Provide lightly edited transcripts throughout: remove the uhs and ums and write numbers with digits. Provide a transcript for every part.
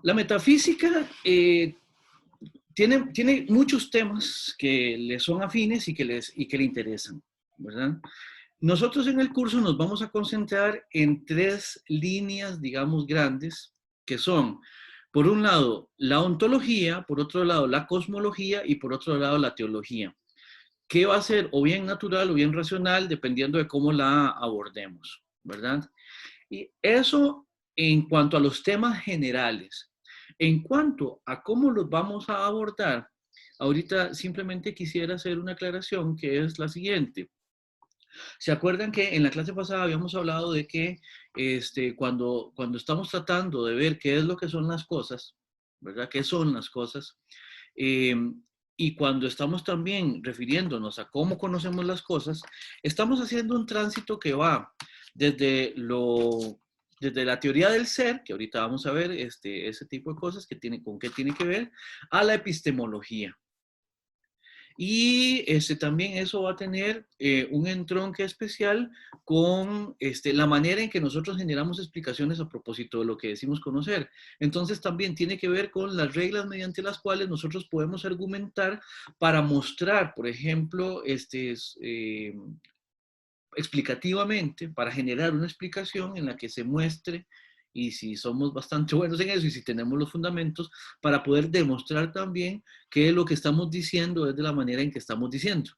La metafísica tiene muchos temas que le son afines y que le interesan, ¿verdad? Nosotros en el curso nos vamos a concentrar en tres líneas, digamos, grandes, que son, por un lado, la ontología, por otro lado, la cosmología y por otro lado, la teología, que va a ser o bien natural o bien racional, dependiendo de cómo la abordemos, ¿verdad? Y eso en cuanto a los temas generales. En cuanto a cómo los vamos a abordar, ahorita simplemente quisiera hacer una aclaración que es la siguiente. ¿Se acuerdan que en la clase pasada habíamos hablado de que cuando estamos tratando de ver qué es lo que son las cosas, ¿verdad? ¿Qué son las cosas? Eh, y cuando estamos también refiriéndonos a cómo conocemos las cosas, estamos haciendo un tránsito que va desde desde la teoría del ser, que ahorita vamos a ver ese tipo de cosas con qué tiene que ver, a la epistemología. Y también eso va a tener un entronque especial con la manera en que nosotros generamos explicaciones a propósito de lo que decimos conocer. Entonces también tiene que ver con las reglas mediante las cuales nosotros podemos argumentar para mostrar, por ejemplo, explicativamente, para generar una explicación en la que se muestre, y si somos bastante buenos en eso y si tenemos los fundamentos, para poder demostrar también que lo que estamos diciendo es de la manera en que estamos diciendo.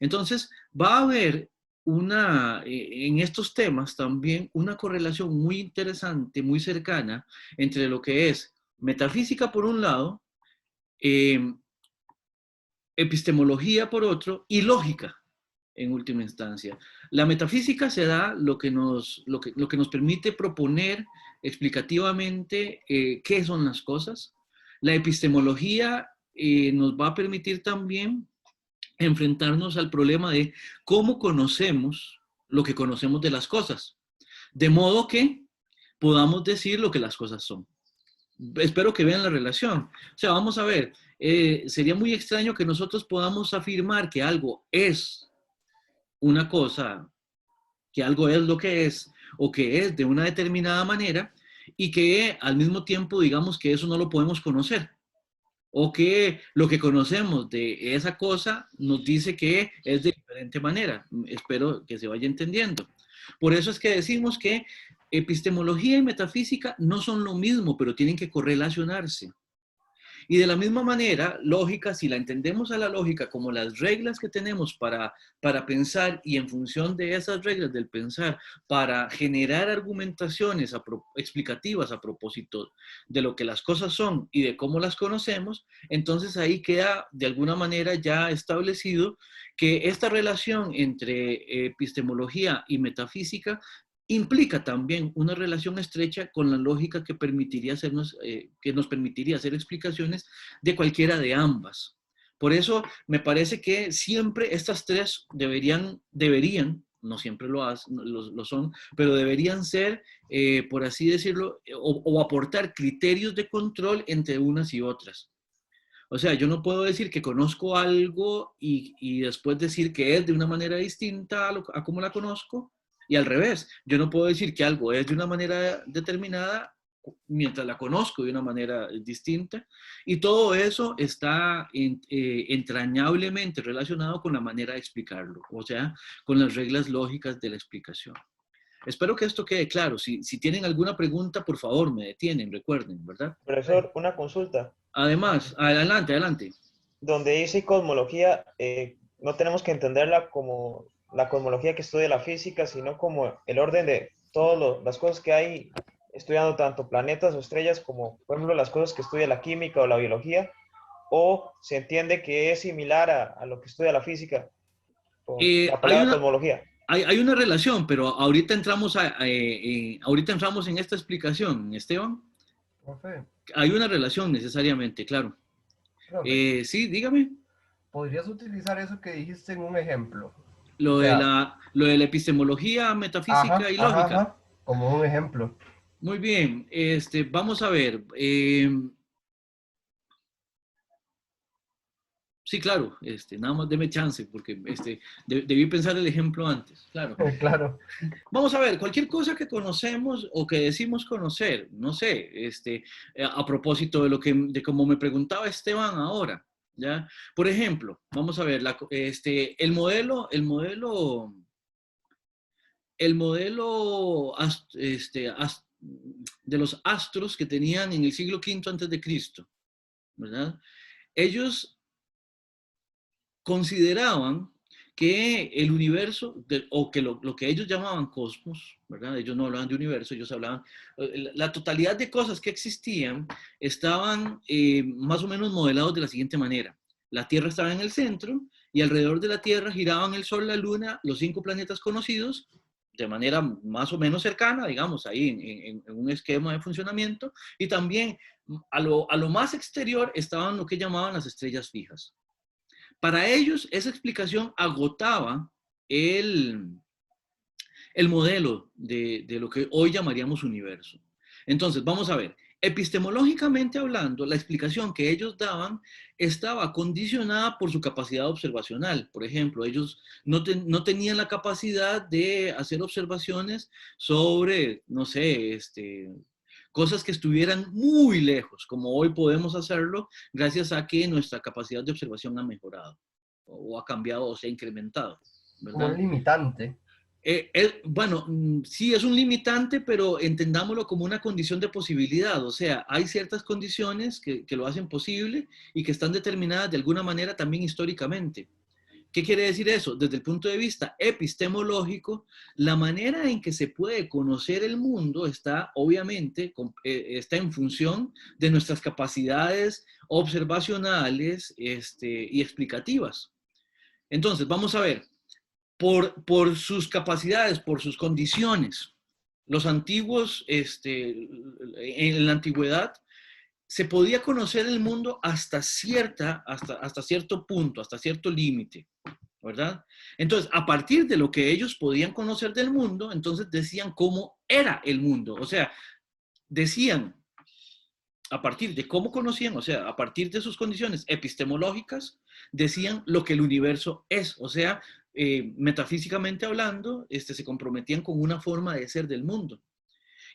Entonces, va a haber en estos temas también una correlación muy interesante, muy cercana, entre lo que es metafísica por un lado, eh, epistemología por otro y lógica en última instancia. La metafísica se da lo que lo que nos permite proponer explicativamente qué son las cosas. La epistemología nos va a permitir también enfrentarnos al problema de cómo conocemos lo que conocemos de las cosas, de modo que podamos decir lo que las cosas son. Espero que vean la relación. O sea, vamos a ver, sería muy extraño que nosotros podamos afirmar que algo es una cosa, que algo es lo que es, o que es de una determinada manera, y que al mismo tiempo digamos que eso no lo podemos conocer, o que lo que conocemos de esa cosa nos dice que es de diferente manera. Espero que se vaya entendiendo. Por eso es que decimos que epistemología y metafísica no son lo mismo, pero tienen que correlacionarse. Y de la misma manera, lógica, si la entendemos a la lógica como las reglas que tenemos para pensar y en función de esas reglas del pensar, para generar argumentaciones explicativas a propósito de lo que las cosas son y de cómo las conocemos, entonces ahí queda de alguna manera ya establecido que esta relación entre epistemología y metafísica implica también una relación estrecha con la lógica que nos permitiría hacer explicaciones de cualquiera de ambas. Por eso me parece que siempre estas tres deberían, no siempre lo son, pero deberían ser, por así decirlo, o aportar criterios de control entre unas y otras. O sea, yo no puedo decir que conozco algo y después decir que es de una manera distinta a como la conozco, y al revés. Yo no puedo decir que algo es de una manera determinada mientras la conozco de una manera distinta. Y todo eso está entrañablemente relacionado con la manera de explicarlo, o sea, con las reglas lógicas de la explicación. Espero que esto quede claro. Si tienen alguna pregunta, por favor, me detienen, recuerden, ¿verdad? Profesor, una consulta. Además, adelante, adelante. Donde dice cosmología, no tenemos que entenderla como la cosmología que estudia la física, sino como el orden de todas las cosas que hay estudiando tanto planetas o estrellas como, por ejemplo, las cosas que estudia la química o la biología, o se entiende que es similar a lo que estudia la física con la Hay palabra cosmología. hay una relación, pero ahorita ahorita entramos en esta explicación, Esteban. Profe, Hay una relación necesariamente, claro. profe, Sí, dígame. ¿podrías utilizar eso que dijiste en un ejemplo? O Lo sea, lo de la epistemología, metafísica ajá, y ajá, lógica. ajá, como un ejemplo. Muy bien, vamos a ver. Sí, claro, nada más deme chance, porque debí pensar el ejemplo antes, claro. Claro. Vamos a ver, cualquier cosa que conocemos o que decimos conocer, no sé, a propósito de de como me preguntaba Esteban ahora, ¿ya? Por ejemplo, vamos a ver, el modelo de los astros que tenían en el siglo V antes de Cristo, ¿verdad? Ellos consideraban que el universo, o que lo que ellos llamaban cosmos, ¿verdad? Ellos no hablaban de universo, ellos hablaban, la totalidad de cosas que existían estaban más o menos modelados de la siguiente manera. La Tierra estaba en el centro y alrededor de la Tierra giraban el Sol, la Luna, los 5 planetas conocidos, de manera más o menos cercana, digamos, ahí en un esquema de funcionamiento, y también a lo más exterior estaban lo que llamaban las estrellas fijas. Para ellos, esa explicación agotaba el, el modelo de lo que hoy llamaríamos universo. Entonces, vamos a ver, epistemológicamente hablando, la explicación que ellos daban estaba condicionada por su capacidad observacional. Por ejemplo, ellos no tenían la capacidad de hacer observaciones sobre, no sé, cosas que estuvieran muy lejos, como hoy podemos hacerlo gracias a que nuestra capacidad de observación ha mejorado o ha cambiado o se ha incrementado, Como un ¿verdad? limitante. Bueno, sí es un limitante, pero entendámoslo como una condición de posibilidad. O sea, hay ciertas condiciones que lo hacen posible y que están determinadas de alguna manera también históricamente. ¿Qué quiere decir eso? Desde el punto de vista epistemológico, la manera en que se puede conocer el mundo está, obviamente, está en función de nuestras capacidades observacionales y explicativas. Entonces, vamos a ver, por sus capacidades, por sus condiciones, los antiguos, en la antigüedad, se podía conocer el mundo hasta cierto punto, hasta cierto límite, ¿verdad? Entonces, a partir de lo que ellos podían conocer del mundo, entonces decían cómo era el mundo. O sea, decían, a partir de cómo conocían, o sea, a partir de sus condiciones epistemológicas, decían lo que el universo es. O sea, metafísicamente hablando, se comprometían con una forma de ser del mundo.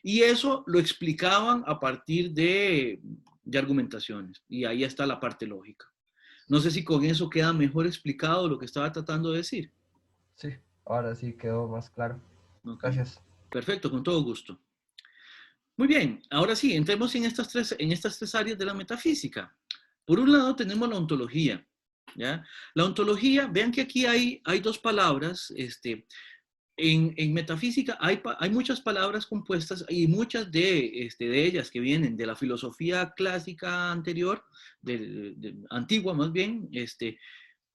Y eso lo explicaban a partir de argumentaciones. Y ahí está la parte lógica. No sé si con eso queda mejor explicado lo que estaba tratando de decir. Sí, ahora sí quedó más claro. Ok, Gracias. perfecto, con todo gusto. Muy bien, ahora sí, entremos en estas tres áreas de la metafísica. Por un lado tenemos la ontología, ¿ya? La ontología, vean que aquí hay dos palabras, en metafísica hay muchas palabras compuestas y muchas de ellas que vienen de la filosofía clásica anterior, antigua más bien,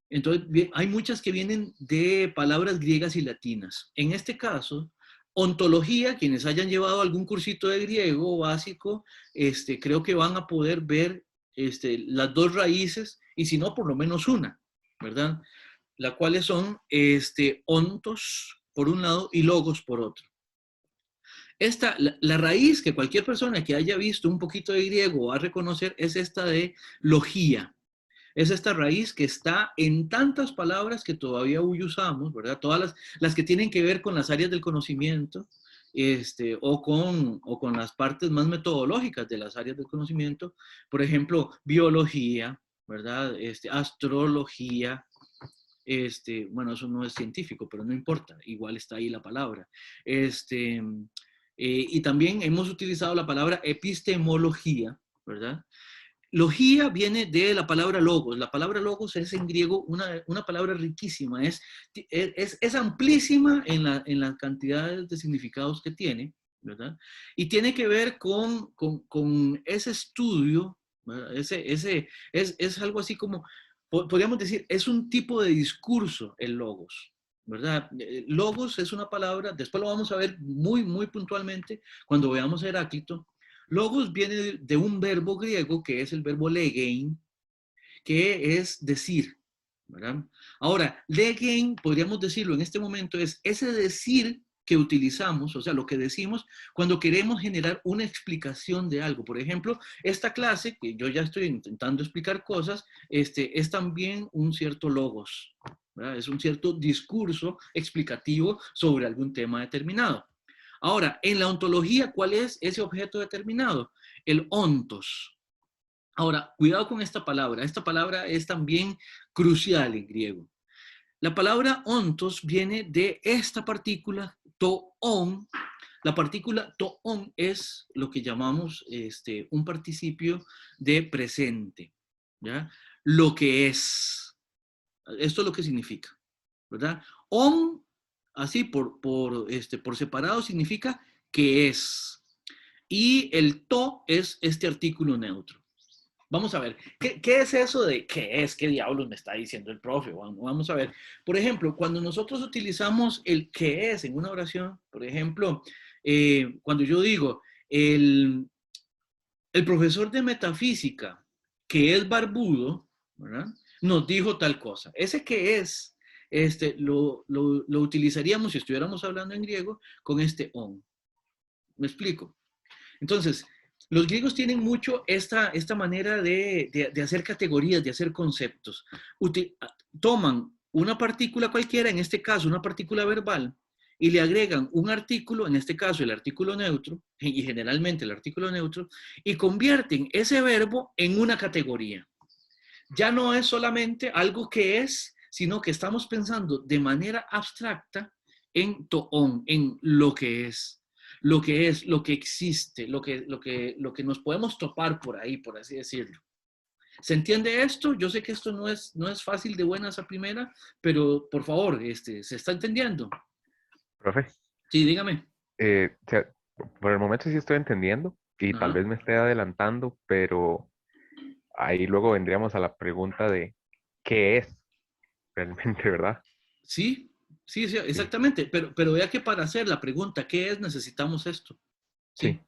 entonces hay muchas que vienen de palabras griegas y latinas. En este caso, ontología, quienes hayan llevado algún cursito de griego básico, creo que van a poder ver las dos raíces, y si no, por lo menos una, ¿verdad? Las cuales son ontos por un lado y logos por otro. La raíz que cualquier persona que haya visto un poquito de griego va a reconocer es esta de logía. Es esta raíz que está en tantas palabras que todavía hoy usamos, ¿verdad? Todas las que tienen que ver con las áreas del conocimiento, o con las partes más metodológicas de las áreas del conocimiento. Por ejemplo, biología, ¿verdad? Astrología, bueno, eso no es científico, pero no importa, igual está ahí la palabra. Y también hemos utilizado la palabra epistemología, ¿verdad? Logía viene de la palabra logos. La palabra logos es en griego una palabra riquísima, es amplísima en las cantidades de significados que tiene, ¿verdad? Y tiene que ver con ese estudio, ¿verdad? Es algo así como, podríamos decir, es un tipo de discurso el logos, ¿verdad? Logos es una palabra, después lo vamos a ver muy, muy puntualmente cuando veamos a Heráclito. Logos viene de un verbo griego que es el verbo legein, que es decir, ¿verdad? Ahora, legein, podríamos decirlo en este momento, es ese decir que utilizamos, o sea, lo que decimos cuando queremos generar una explicación de algo. Por ejemplo, esta clase, que yo ya estoy intentando explicar cosas, es también un cierto logos, ¿verdad? Es un cierto discurso explicativo sobre algún tema determinado. Ahora, en la ontología, ¿cuál es ese objeto determinado? El ontos. Ahora, cuidado con esta palabra. Esta palabra es también crucial en griego. La palabra ontos viene de esta partícula, toon. La partícula toon es lo que llamamos un participio de presente, ¿ya? Lo que es. Esto es lo que significa, ¿verdad? On, así por separado, significa que es. Y el to es este artículo neutro. Vamos a ver, ¿qué es eso de qué es? ¿Qué diablos me está diciendo el profe? Vamos a ver. Por ejemplo, cuando nosotros utilizamos el qué es en una oración, por ejemplo, cuando yo digo, el profesor de metafísica, que es barbudo, ¿verdad? Nos dijo tal cosa. Ese que es, lo utilizaríamos si estuviéramos hablando en griego con este on. ¿Me explico? Entonces, los griegos tienen mucho esta manera de hacer categorías, de hacer conceptos. Toman una partícula cualquiera, en este caso una partícula verbal, y le agregan un artículo, en este caso el artículo neutro, y generalmente el artículo neutro, y convierten ese verbo en una categoría. Ya no es solamente algo que es, sino que estamos pensando de manera abstracta en toón, en lo que es, lo que existe, lo que nos podemos topar por ahí, por así decirlo. ¿Se entiende esto? Yo sé que esto no es fácil de buenas a primera, pero por favor, ¿se está entendiendo? Profe, Sí, dígame. o sea, por el momento sí estoy entendiendo y tal Ajá. vez me esté adelantando, pero ahí luego vendríamos a la pregunta de qué es realmente, ¿verdad? Sí, sí, sí, Sí, exactamente. Pero vea que para hacer la pregunta, ¿qué es? Necesitamos esto. sí, Sí, sí,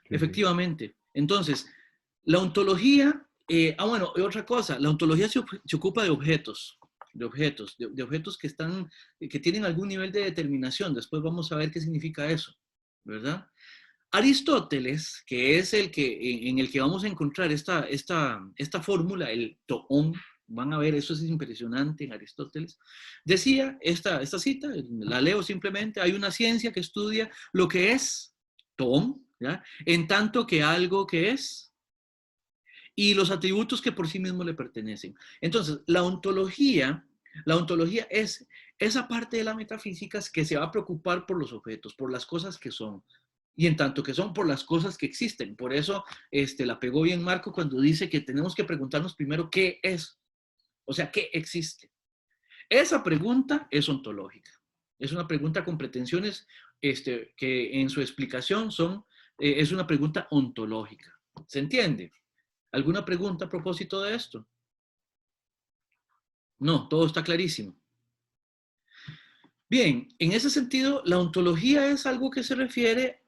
sí. efectivamente. Entonces, la ontología, bueno, y otra cosa, la ontología se ocupa de objetos, de objetos que tienen algún nivel de determinación. Después vamos a ver qué significa eso, ¿verdad? Aristóteles, que es el que, en el que vamos a encontrar esta fórmula, el toón, van a ver, eso es impresionante en Aristóteles, decía esta cita, la leo simplemente, hay una ciencia que estudia lo que es toón, ¿ya? En tanto que algo que es, y los atributos que por sí mismo le pertenecen. Entonces, la ontología es esa parte de la metafísica que se va a preocupar por los objetos, por las cosas que son, y en tanto que son por las cosas que existen. Por eso la pegó bien Marco cuando dice que tenemos que preguntarnos primero qué es, o sea, qué existe. Esa pregunta es ontológica. Es una pregunta con pretensiones que en su explicación es una pregunta ontológica. ¿Se entiende? ¿Alguna pregunta a propósito de esto? No, todo está clarísimo. Bien, en ese sentido, la ontología es algo que se refiere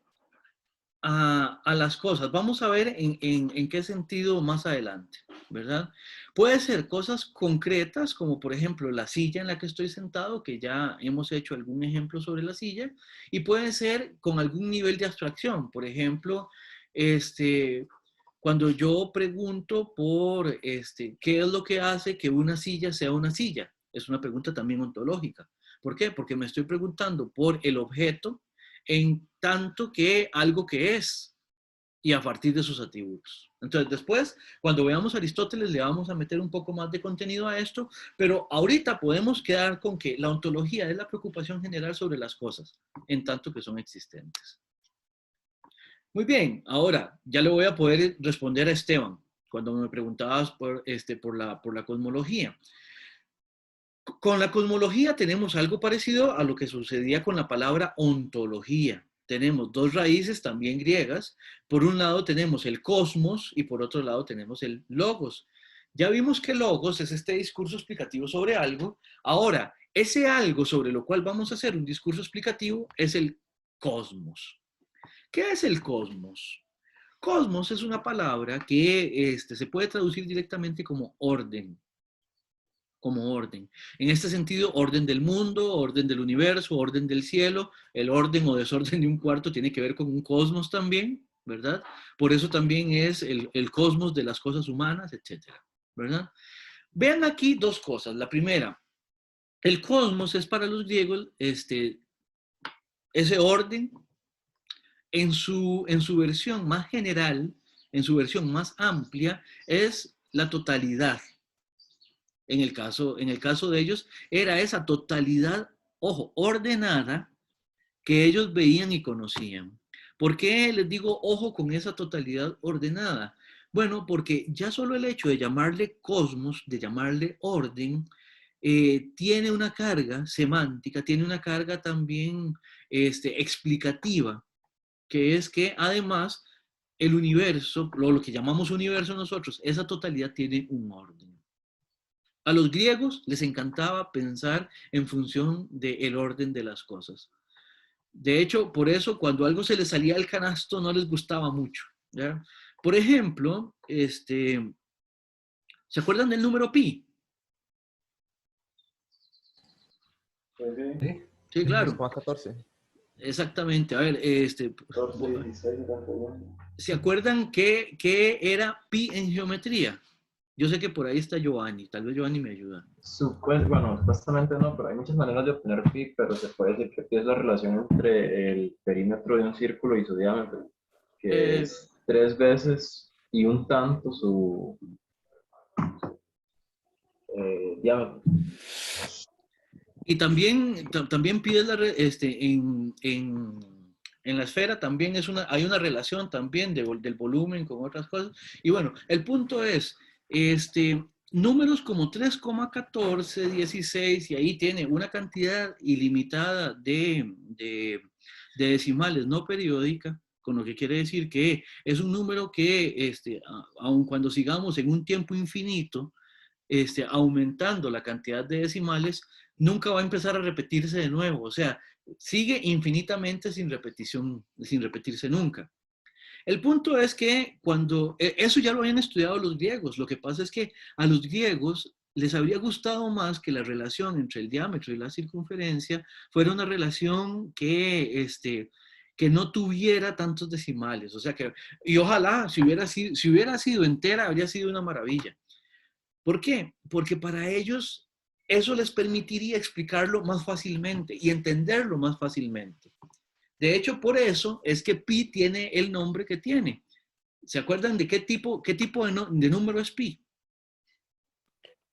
a las cosas. Vamos a ver en qué sentido más adelante, ¿verdad? Puede ser cosas concretas, como por ejemplo la silla en la que estoy sentado, que ya hemos hecho algún ejemplo sobre la silla, y puede ser con algún nivel de abstracción. Por ejemplo, cuando yo pregunto por qué es lo que hace que una silla sea una silla, es una pregunta también ontológica. ¿Por qué? Porque me estoy preguntando por el objeto en tanto que algo que es y a partir de sus atributos. Entonces, después, cuando veamos a Aristóteles, le vamos a meter un poco más de contenido a esto, pero ahorita podemos quedar con que la ontología es la preocupación general sobre las cosas, en tanto que son existentes. Muy bien, ahora ya le voy a poder responder a Esteban cuando me preguntabas por la cosmología. Con la cosmología tenemos algo parecido a lo que sucedía con la palabra ontología. Tenemos dos raíces también griegas. Por un lado tenemos el cosmos y por otro lado tenemos el logos. Ya vimos que logos es este discurso explicativo sobre algo. Ahora, ese algo sobre lo cual vamos a hacer un discurso explicativo es el cosmos. ¿Qué es el cosmos? Cosmos es una palabra que se puede traducir directamente como orden. como orden. En este sentido, orden del mundo, orden del universo, orden del cielo, el orden o desorden de un cuarto tiene que ver con un cosmos también, ¿verdad? Por eso también es el cosmos de las cosas humanas, etcétera, ¿verdad? Vean aquí dos cosas. La primera, el cosmos es para los griegos ese orden en su versión más general, en su versión más amplia, es la totalidad. En el caso de ellos, era esa totalidad, ojo, ordenada, que ellos veían y conocían. ¿Por qué les digo ojo con esa totalidad ordenada? Bueno, porque ya solo el hecho de llamarle cosmos, de llamarle orden, tiene una carga semántica, tiene una carga también explicativa, que es que además el universo, lo que llamamos universo nosotros, esa totalidad tiene un orden. A los griegos les encantaba pensar en función del orden de las cosas. De hecho, por eso cuando algo se les salía del canasto no les gustaba mucho, ¿ya? Por ejemplo, ¿se acuerdan del número pi? Sí. Sí, claro. 14. Exactamente. A ver, 14, 16, 71. ¿se acuerdan qué era pi en geometría? Yo sé que por ahí está Giovanni, tal vez Giovanni me ayuda. Bueno, supuestamente no, pero hay muchas maneras de obtener pi, pero se puede decir que pi es la relación entre el perímetro de un círculo y su diámetro, que es 3 veces y un tanto su diámetro. Y también pi es en la esfera también hay una relación también del volumen con otras cosas. Y bueno, el punto es, números como 3,14, 16, y ahí tiene una cantidad ilimitada de decimales no periódica, con lo que quiere decir que es un número que, aun cuando sigamos en un tiempo infinito, aumentando la cantidad de decimales, nunca va a empezar a repetirse de nuevo. O sea, sigue infinitamente sin repetirse nunca. El punto es que eso ya lo habían estudiado los griegos. Lo que pasa es que a los griegos les habría gustado más que la relación entre el diámetro y la circunferencia fuera una relación que no tuviera tantos decimales. O sea y ojalá, si hubiera sido entera, habría sido una maravilla. ¿Por qué? Porque para ellos eso les permitiría explicarlo más fácilmente y entenderlo más fácilmente. De hecho, por eso es que pi tiene el nombre que tiene. ¿Se acuerdan de qué tipo de número es pi?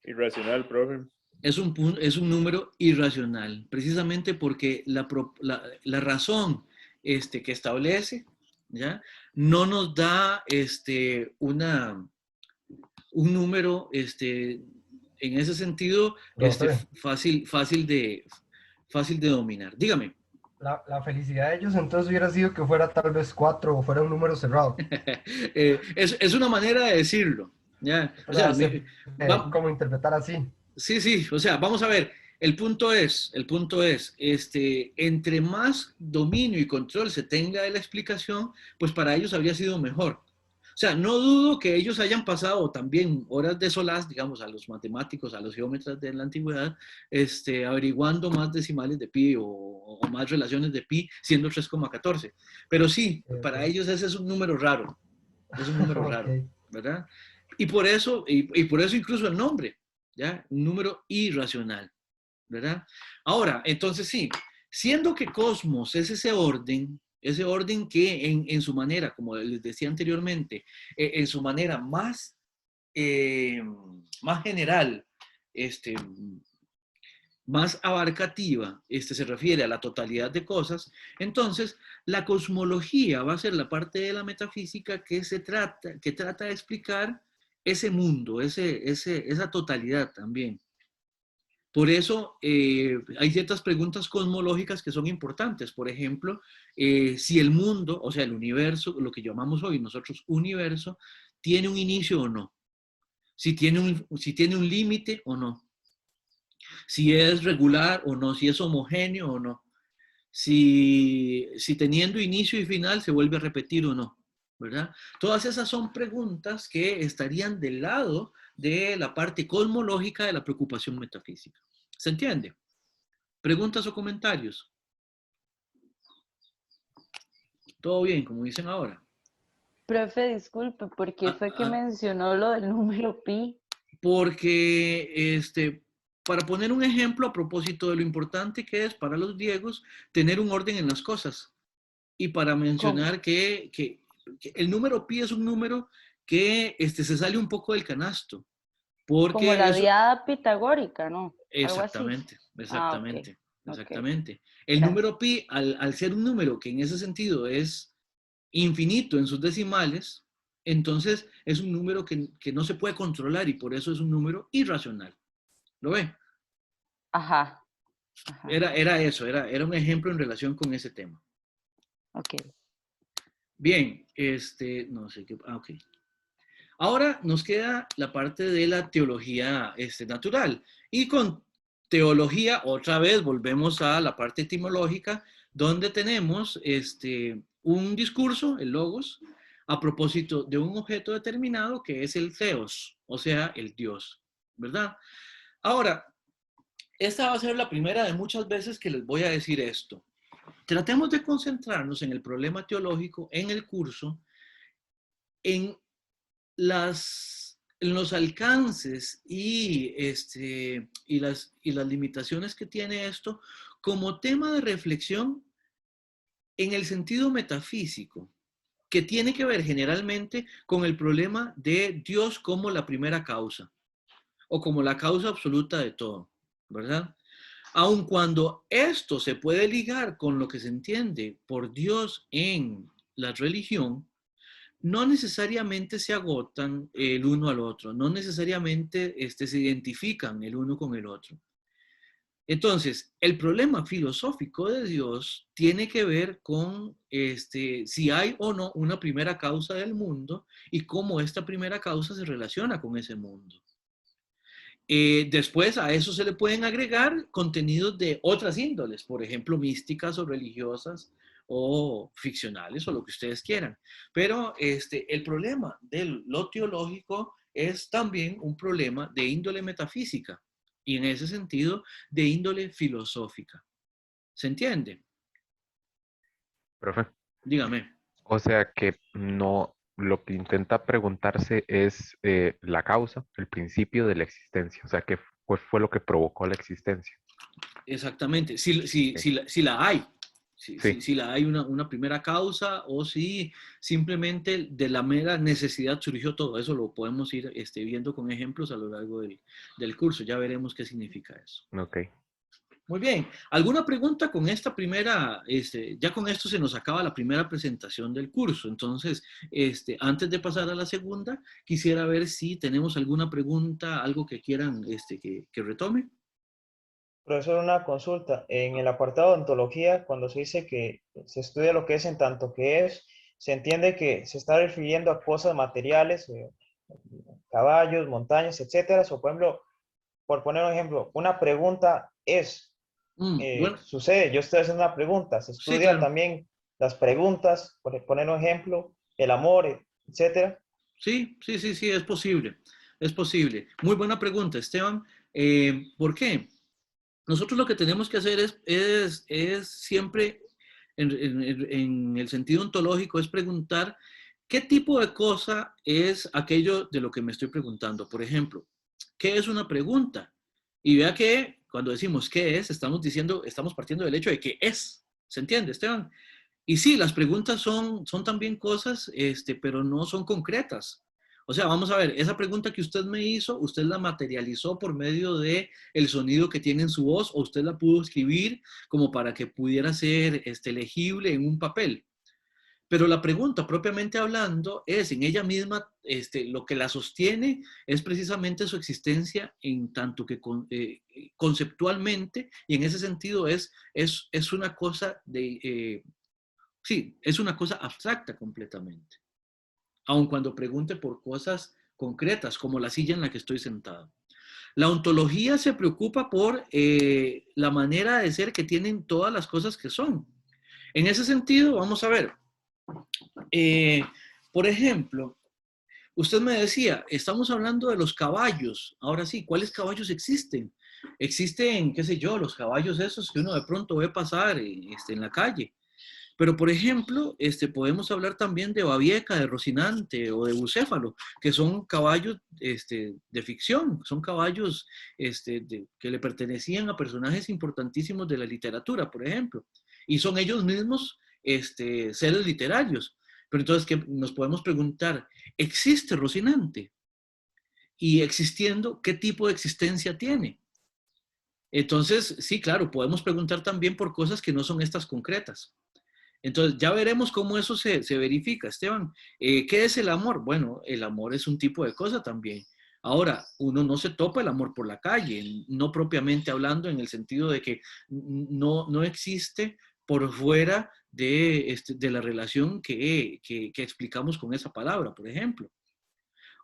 Irracional, profe. Es un número irracional, precisamente porque la razón que establece, ¿ya? No nos da un número en ese sentido fácil de dominar. Dígame. La felicidad de ellos entonces hubiera sido que fuera tal vez 4 o fuera un número cerrado. Es una manera de decirlo. ¿Ya? O sea, ¿cómo interpretar así? Sí, o sea, vamos a ver. El punto es, entre más dominio y control se tenga de la explicación, pues para ellos habría sido mejor. O sea, no dudo que ellos hayan pasado también horas de solaz, digamos, a los matemáticos, a los geómetras de la antigüedad, averiguando más decimales de pi o más relaciones de pi, siendo 3,14. Pero sí, para ellos ese es un número raro. Es un número raro, ¿verdad? Y por eso incluso el nombre, ¿ya? Un número irracional, ¿verdad? Ahora, entonces sí, siendo que cosmos es ese orden que en su manera, como les decía anteriormente, en su manera más general, más abarcativa, se refiere a la totalidad de cosas, entonces la cosmología va a ser la parte de la metafísica que trata de explicar ese mundo, esa totalidad también. Por eso hay ciertas preguntas cosmológicas que son importantes. Por ejemplo, si el mundo, o sea, el universo, lo que llamamos hoy nosotros universo, tiene un inicio o no. Si tiene un límite o no. Si es regular o no. Si es homogéneo o no. Si teniendo inicio y final se vuelve a repetir o no. ¿verdad? Todas esas son preguntas que estarían del lado de la parte cosmológica de la preocupación metafísica. ¿Se entiende? ¿Preguntas o comentarios? ¿Todo bien, como dicen ahora? Profe, disculpe, ¿por qué fue que mencionó lo del número pi? Porque, para poner un ejemplo a propósito de lo importante que es para los griegos tener un orden en las cosas. Y para mencionar que el número pi es un número que se sale un poco del canasto. Porque como la eso, diada pitagórica, ¿no? exactamente, exactamente, Ah, ok. exactamente. El Gracias. número pi, al ser un número que en ese sentido es infinito en sus decimales, entonces es un número que no se puede controlar y por eso es un número irracional. ¿Lo ve? Ajá. Ajá. Era eso, era un ejemplo en relación con ese tema. Ok. Bien, no sé qué, ok. Ahora nos queda la parte de la teología natural. Y con teología, otra vez, volvemos a la parte etimológica, donde tenemos un discurso, el logos, a propósito de un objeto determinado que es el theos, o sea, el Dios, ¿verdad? Ahora, esta va a ser la primera de muchas veces que les voy a decir esto. Tratemos de concentrarnos en el problema teológico, en el curso, en los alcances y las limitaciones que tiene esto como tema de reflexión en el sentido metafísico, que tiene que ver generalmente con el problema de Dios como la primera causa o como la causa absoluta de todo, ¿verdad? Aun cuando esto se puede ligar con lo que se entiende por Dios en la religión, no necesariamente se agotan el uno al otro, no necesariamente se identifican el uno con el otro. Entonces, el problema filosófico de Dios tiene que ver con si hay o no una primera causa del mundo y cómo esta primera causa se relaciona con ese mundo. Después a eso se le pueden agregar contenidos de otras índoles, por ejemplo, místicas o religiosas o ficcionales o lo que ustedes quieran. Pero el problema de lo teológico es también un problema de índole metafísica y en ese sentido de índole filosófica. ¿Se entiende? Profe. Dígame. O sea que no, lo que intenta preguntarse es la causa, el principio de la existencia. O sea, ¿qué fue lo que provocó la existencia? Exactamente, si la hay. Si la hay una primera causa o si simplemente de la mera necesidad surgió todo. Eso lo podemos ir viendo con ejemplos a lo largo del curso. Ya veremos qué significa eso. Ok. Muy bien. ¿Alguna pregunta con esta primera? Ya con esto se nos acaba la primera presentación del curso. Entonces, antes de pasar a la segunda, quisiera ver si tenemos alguna pregunta, algo que quieran que retome. Profesor, una consulta. En el apartado de ontología, cuando se dice que se estudia lo que es en tanto que es, se entiende que se está refiriendo a cosas materiales, caballos, montañas, etcétera. O, por ejemplo, por poner un ejemplo, una pregunta es, Bueno, sucede, yo estoy haciendo una pregunta, se sí, estudia claro. también las preguntas, por poner un ejemplo, el amor, etcétera. Sí, es posible. Es posible. Muy buena pregunta, Esteban. ¿Por qué? Nosotros lo que tenemos que hacer es siempre, en el sentido ontológico, es preguntar qué tipo de cosa es aquello de lo que me estoy preguntando. Por ejemplo, ¿qué es una pregunta? Y vea que cuando decimos qué es, estamos partiendo del hecho de que es. ¿Se entiende, Esteban? Y sí, las preguntas son también cosas, pero no son concretas. O sea, vamos a ver, esa pregunta que usted me hizo, usted la materializó por medio de el sonido que tiene en su voz o usted la pudo escribir como para que pudiera ser legible en un papel. Pero la pregunta, propiamente hablando, es en ella misma, lo que la sostiene es precisamente su existencia en tanto que conceptualmente, y en ese sentido es una cosa sí, es una cosa abstracta completamente. Aun cuando pregunte por cosas concretas, como la silla en la que estoy sentado. La ontología se preocupa por la manera de ser que tienen todas las cosas que son. En ese sentido, vamos a ver, Por ejemplo, usted me decía, estamos hablando de los caballos. Ahora sí, ¿cuáles caballos existen? Existen, qué sé yo, los caballos esos que uno de pronto ve pasar en la calle. Pero, por ejemplo, podemos hablar también de Babieca, de Rocinante o de Bucéfalo, que son caballos de ficción, son caballos que le pertenecían a personajes importantísimos de la literatura, por ejemplo. Y son ellos mismos seres literarios. Pero entonces, ¿qué nos podemos preguntar? ¿Existe Rocinante? Y existiendo, ¿qué tipo de existencia tiene? Entonces, sí, claro, podemos preguntar también por cosas que no son estas concretas. Entonces, ya veremos cómo eso se verifica, Esteban. ¿Qué es el amor? Bueno, el amor es un tipo de cosa también. Ahora, uno no se topa el amor por la calle, no propiamente hablando en el sentido de que no existe por fuera de la relación que explicamos con esa palabra, por ejemplo.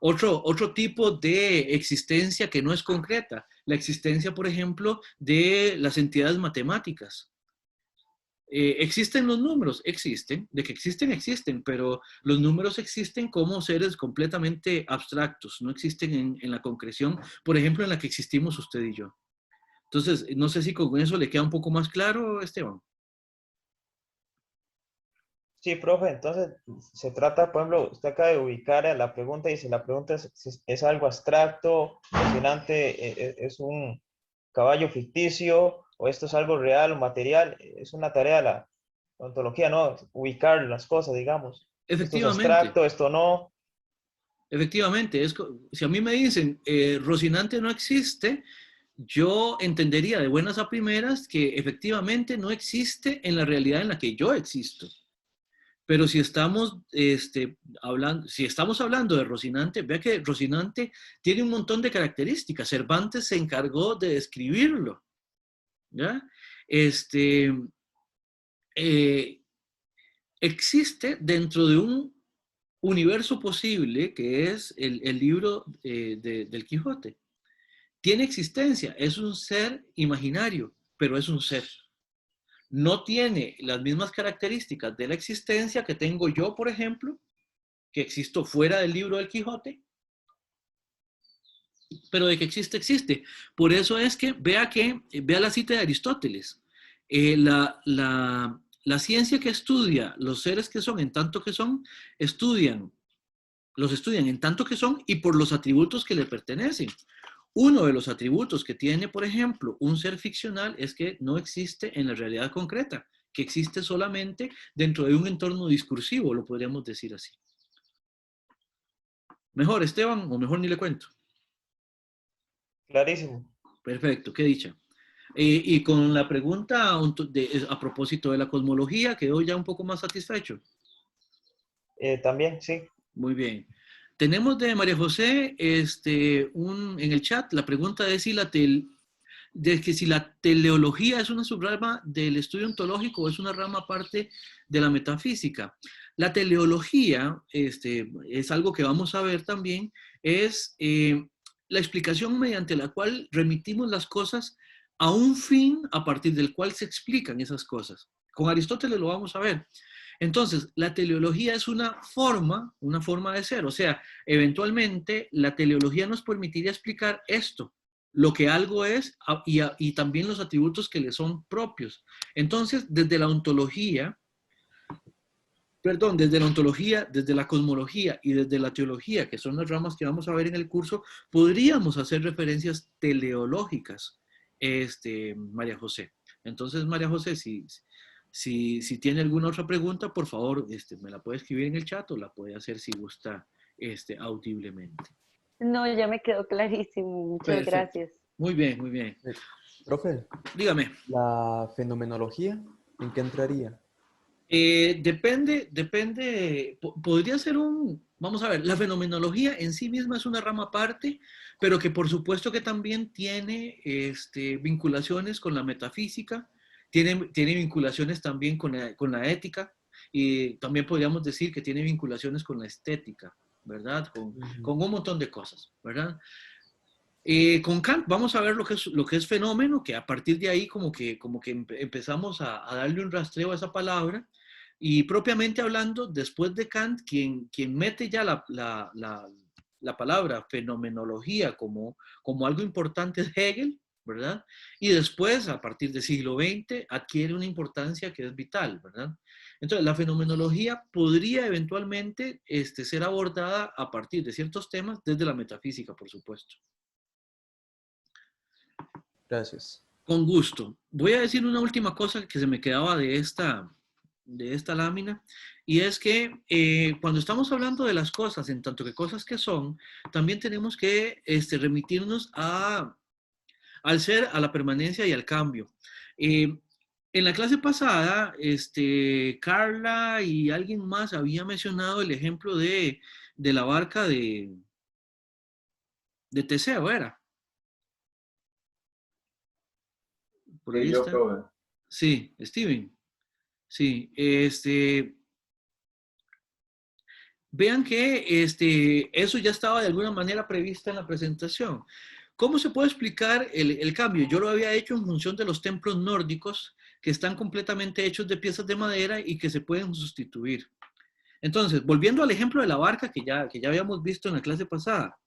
Otro tipo de existencia que no es concreta, la existencia, por ejemplo, de las entidades matemáticas. ¿Existen los números? Existen. De que existen, existen, pero los números existen como seres completamente abstractos, no existen en la concreción, por ejemplo, en la que existimos usted y yo. Entonces, no sé si con eso le queda un poco más claro, Esteban. Sí, profe, entonces se trata, por ejemplo, usted acaba de ubicar a la pregunta y si la pregunta es algo abstracto, fascinante, es un caballo ficticio o esto es algo real o material, es una tarea de la ontología, ¿no? Ubicar las cosas, digamos. Esto es Efectivamente, abstracto, esto no. efectivamente. Si a mí me dicen, Rocinante no existe, yo entendería de buenas a primeras que efectivamente no existe en la realidad en la que yo existo. Pero si estamos, si estamos hablando de Rocinante, vea que Rocinante tiene un montón de características. Cervantes se encargó de describirlo, ¿ya? Eh, Existe dentro de un universo posible que es el libro del Quijote. Tiene existencia, es un ser imaginario, pero es un ser. No tiene las mismas características de la existencia que tengo yo, por ejemplo, que existo fuera del libro del Quijote, pero de que existe, existe. Por eso es que vea la cita de Aristóteles. La ciencia que estudia los seres que son en tanto que son, los estudian en tanto que son y por los atributos que le pertenecen. Uno de los atributos que tiene, por ejemplo, un ser ficcional es que no existe en la realidad concreta, que existe solamente dentro de un entorno discursivo, lo podríamos decir así. ¿Mejor, Esteban, o mejor ni le cuento? Clarísimo. Perfecto, qué dicha. Y con la pregunta a propósito de la cosmología, ¿quedó ya un poco más satisfecho? También, sí. Muy bien. Tenemos de María José en el chat la pregunta de si si la teleología es una subrama del estudio ontológico o es una rama aparte de la metafísica. La teleología, es algo que vamos a ver también, es la explicación mediante la cual remitimos las cosas a un fin a partir del cual se explican esas cosas. Con Aristóteles lo vamos a ver. Entonces, la teleología es una forma de ser. O sea, eventualmente la teleología nos permitiría explicar esto, lo que algo es y también los atributos que le son propios. Entonces, desde la ontología, desde la cosmología y desde la teología, que son las ramas que vamos a ver en el curso, podríamos hacer referencias teleológicas, María José. Entonces, María José, si tiene alguna otra pregunta, por favor, me la puede escribir en el chat o la puede hacer si gusta, audiblemente. No, ya me quedó clarísimo. Muchas Perfecto. gracias. Muy bien, muy bien. Profe, Dígame. ¿la fenomenología en qué entraría? Depende, podría ser vamos a ver, la fenomenología en sí misma es una rama aparte, pero que por supuesto que también tiene vinculaciones con la metafísica, tiene vinculaciones también con la ética, y también podríamos decir que tiene vinculaciones con la estética, ¿verdad? Con un montón de cosas, ¿verdad? Con Kant vamos a ver lo que es fenómeno, que a partir de ahí como que empezamos a darle un rastreo a esa palabra. Y propiamente hablando, después de Kant, quien mete ya la palabra fenomenología como algo importante es Hegel, ¿verdad? Y después, a partir del siglo XX, adquiere una importancia que es vital, ¿verdad? Entonces, la fenomenología podría eventualmente ser abordada a partir de ciertos temas desde la metafísica, por supuesto. Gracias. Con gusto. Voy a decir una última cosa que se me quedaba de esta lámina, y es que cuando estamos hablando de las cosas, en tanto que cosas que son, también tenemos que remitirnos al ser, a la permanencia y al cambio. En la clase pasada, Carla y alguien más había mencionado el ejemplo de la barca de Teseo, ¿era? Por ahí yo, está. profe. Sí, Steven. Sí, vean que eso ya estaba de alguna manera prevista en la presentación. ¿Cómo se puede explicar el cambio? Yo lo había hecho en función de los templos nórdicos que están completamente hechos de piezas de madera y que se pueden sustituir. Entonces, volviendo al ejemplo de la barca que ya habíamos visto en la clase pasada,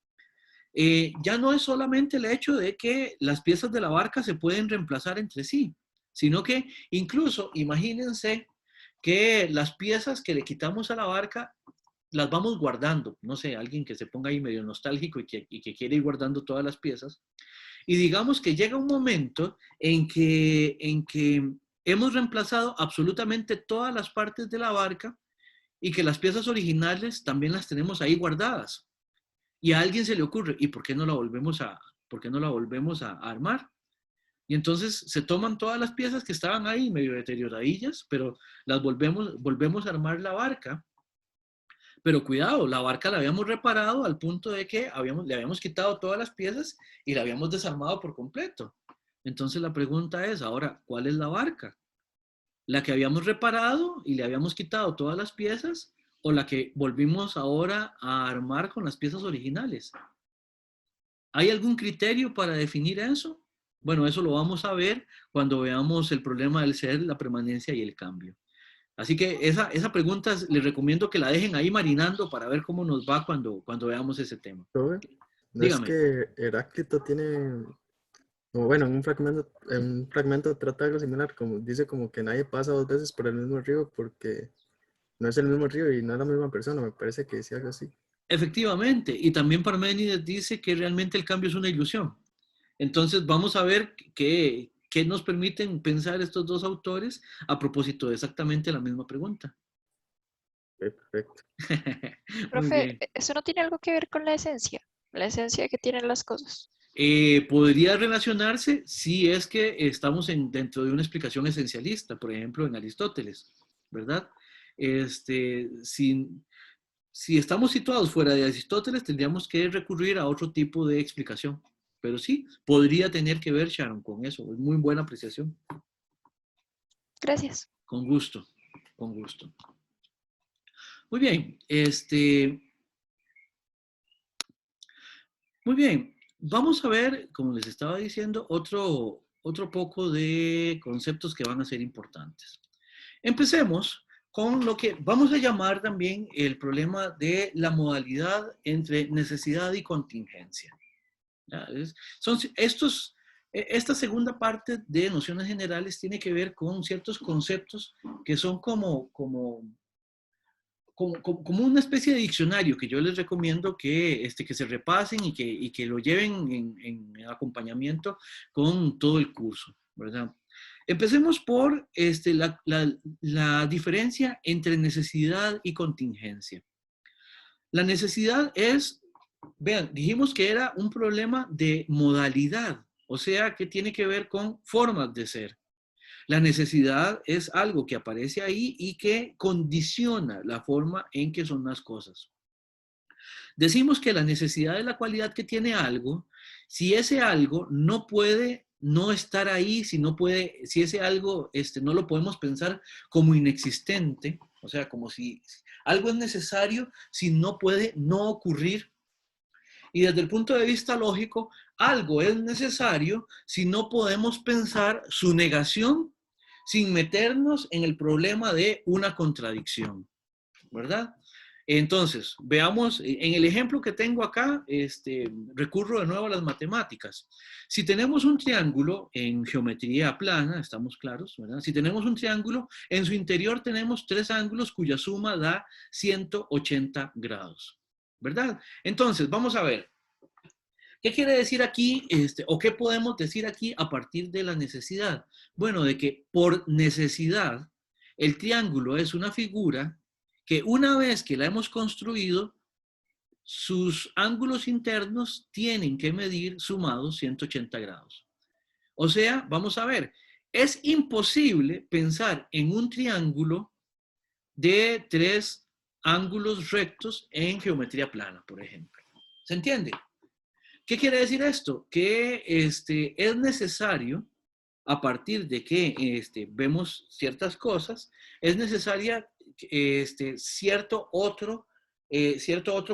ya no es solamente el hecho de que las piezas de la barca se pueden reemplazar entre sí, sino que incluso imagínense que las piezas que le quitamos a la barca las vamos guardando. No sé, alguien que se ponga ahí medio nostálgico y que quiere ir guardando todas las piezas. Y digamos que llega un momento en que hemos reemplazado absolutamente todas las partes de la barca y que las piezas originales también las tenemos ahí guardadas. Y a alguien se le ocurre, ¿y por qué no la volvemos a armar? Y entonces se toman todas las piezas que estaban ahí medio deterioradillas, pero las volvemos a armar la barca. Pero cuidado, la barca la habíamos reparado al punto de que le habíamos quitado todas las piezas y la habíamos desarmado por completo. Entonces la pregunta es, ahora, ¿cuál es la barca? ¿La que habíamos reparado y le habíamos quitado todas las piezas o la que volvimos ahora a armar con las piezas originales? ¿Hay algún criterio para definir eso? Bueno, eso lo vamos a ver cuando veamos el problema del ser, la permanencia y el cambio. Así que esa pregunta les recomiendo que la dejen ahí marinando para ver cómo nos va cuando veamos ese tema. Profe, ¿no Dígame. es que Heráclito tiene, o bueno, en un fragmento trata algo similar, como dice como que nadie pasa 2 veces por el mismo río porque no es el mismo río y no es la misma persona? Me parece que decía algo así. Efectivamente, y también Parménides dice que realmente el cambio es una ilusión. Entonces vamos a ver qué nos permiten pensar estos dos autores a propósito de exactamente la misma pregunta. Ok, perfecto. Muy Profe, bien. ¿eso no tiene algo que ver con la esencia que tienen las cosas? Podría relacionarse si es que estamos dentro de una explicación esencialista, por ejemplo, en Aristóteles, ¿verdad? Si estamos situados fuera de Aristóteles, tendríamos que recurrir a otro tipo de explicación. Pero sí, podría tener que ver, Sharon, con eso. Es muy buena apreciación. Gracias. Con gusto, con gusto. Muy bien, muy bien. Vamos a ver, como les estaba diciendo, otro poco de conceptos que van a ser importantes. Empecemos con lo que vamos a llamar también el problema de la modalidad entre necesidad y contingencia. Esta segunda parte de nociones generales tiene que ver con ciertos conceptos que son como una especie de diccionario que yo les recomiendo que se repasen y que lo lleven en acompañamiento con todo el curso, ¿verdad? Empecemos por la diferencia entre necesidad y contingencia. La necesidad es, vean, dijimos que era un problema de modalidad, o sea, que tiene que ver con formas de ser. La necesidad es algo que aparece ahí y que condiciona la forma en que son las cosas. Decimos que la necesidad es la cualidad que tiene algo. Si ese algo no puede no estar ahí, si ese algo no lo podemos pensar como inexistente, o sea, como si algo es necesario, si no puede no ocurrir. Y desde el punto de vista lógico, algo es necesario si no podemos pensar su negación, sin meternos en el problema de una contradicción, ¿verdad? Entonces, veamos, en el ejemplo que tengo acá, recurro de nuevo a las matemáticas. Si tenemos un triángulo en geometría plana, estamos claros, ¿verdad? Si tenemos un triángulo, en su interior tenemos 3 ángulos cuya suma da 180 grados, ¿verdad? Entonces, vamos a ver. ¿Qué quiere decir aquí, o qué podemos decir aquí a partir de la necesidad? Bueno, de que por necesidad, el triángulo es una figura que una vez que la hemos construido, sus ángulos internos tienen que medir sumados 180 grados. O sea, vamos a ver, es imposible pensar en un triángulo de 3 ángulos rectos en geometría plana, por ejemplo. ¿Se entiende? ¿Qué quiere decir esto? Que es necesario, a partir de que vemos ciertas cosas, es necesaria cierto otro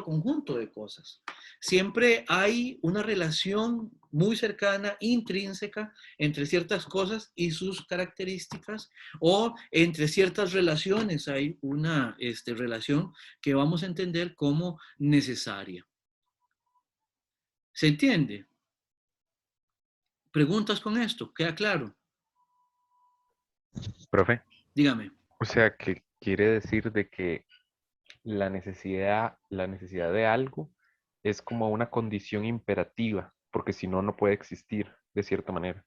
conjunto de cosas. Siempre hay una relación muy cercana, intrínseca, entre ciertas cosas y sus características, o entre ciertas relaciones hay una relación que vamos a entender como necesaria. ¿Se entiende? ¿Preguntas con esto? ¿Queda claro? Profe, Dígame. o sea, que quiere decir de que la necesidad de algo es como una condición imperativa, porque si no, no puede existir de cierta manera.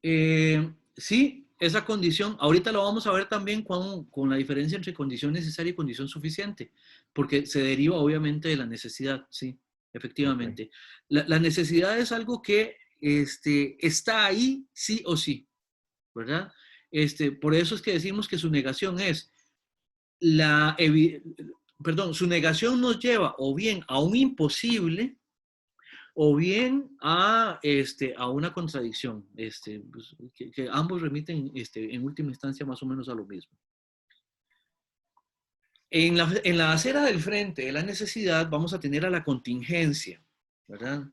Sí, esa condición, ahorita lo vamos a ver también con la diferencia entre condición necesaria y condición suficiente, porque se deriva obviamente de la necesidad, sí, efectivamente. Okay. La necesidad es algo que está ahí sí o sí, ¿verdad? Por eso es que decimos que su negación es su negación nos lleva o bien a un imposible o bien a una contradicción, pues, que ambos remiten en última instancia más o menos a lo mismo. En la acera del frente de la necesidad vamos a tener a la contingencia, ¿verdad?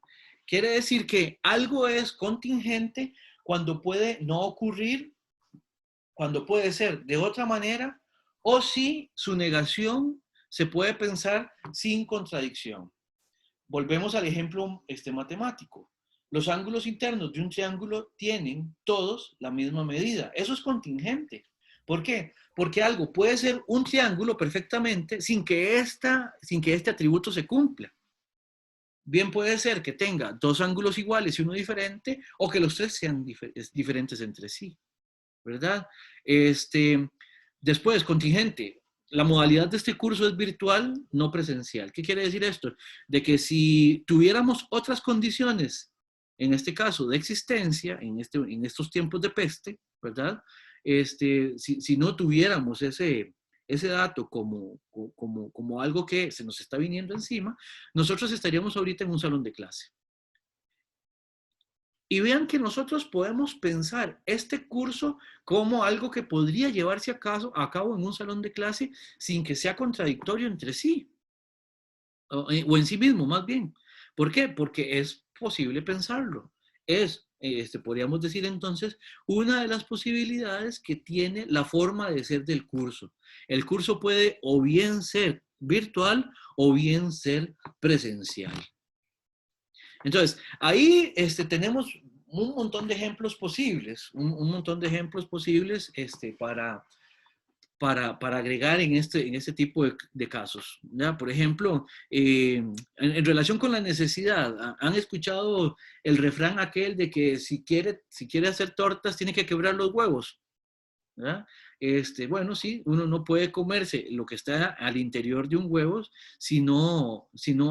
Quiere decir que algo es contingente cuando puede no ocurrir, cuando puede ser de otra manera, o si su negación se puede pensar sin contradicción. Volvemos al ejemplo matemático. Los ángulos internos de un triángulo tienen todos la misma medida. Eso es contingente. ¿Por qué? Porque algo puede ser un triángulo perfectamente sin que este atributo se cumpla. Bien puede ser que tenga 2 ángulos iguales y uno diferente, o que los 3 sean diferentes entre sí, ¿verdad? Después, contingente. La modalidad de este curso es virtual, no presencial. ¿Qué quiere decir esto? De que si tuviéramos otras condiciones, en este caso de existencia, en estos tiempos de peste, ¿verdad? Si no tuviéramos ese dato como algo que se nos está viniendo encima, nosotros estaríamos ahorita en un salón de clase. Y vean que nosotros podemos pensar este curso como algo que podría llevarse a cabo en un salón de clase sin que sea contradictorio entre sí, o en sí mismo más bien. ¿Por qué? Porque es posible pensarlo. Podríamos decir entonces, una de las posibilidades que tiene la forma de ser del curso. El curso puede o bien ser virtual o bien ser presencial. Entonces, ahí tenemos un montón de ejemplos posibles, un montón de ejemplos posibles para agregar en este tipo de casos, ¿ya? Por ejemplo, en relación con la necesidad, ¿han escuchado el refrán aquel de que si quiere hacer tortas tiene que quebrar los huevos? ¿Ya? Bueno, sí, uno no puede comerse lo que está al interior de un huevo si no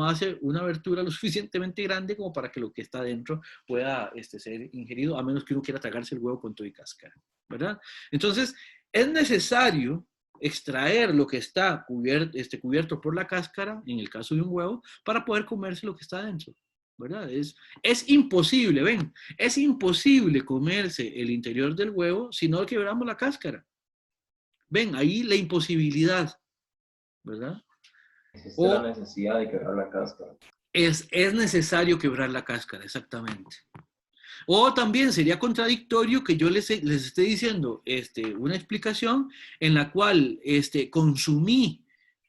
hace una abertura lo suficientemente grande como para que lo que está dentro pueda ser ingerido, a menos que uno quiera tragarse el huevo con todo y cáscara, ¿verdad? Entonces, es necesario extraer lo que está cubierto por la cáscara, en el caso de un huevo, para poder comerse lo que está dentro, ¿verdad? Es imposible, ven, es imposible comerse el interior del huevo si no quebramos la cáscara. Ven, ahí la imposibilidad, ¿verdad? Existe la necesidad de quebrar la cáscara. Es necesario quebrar la cáscara, exactamente. O también sería contradictorio que yo les esté diciendo una explicación en la cual consumí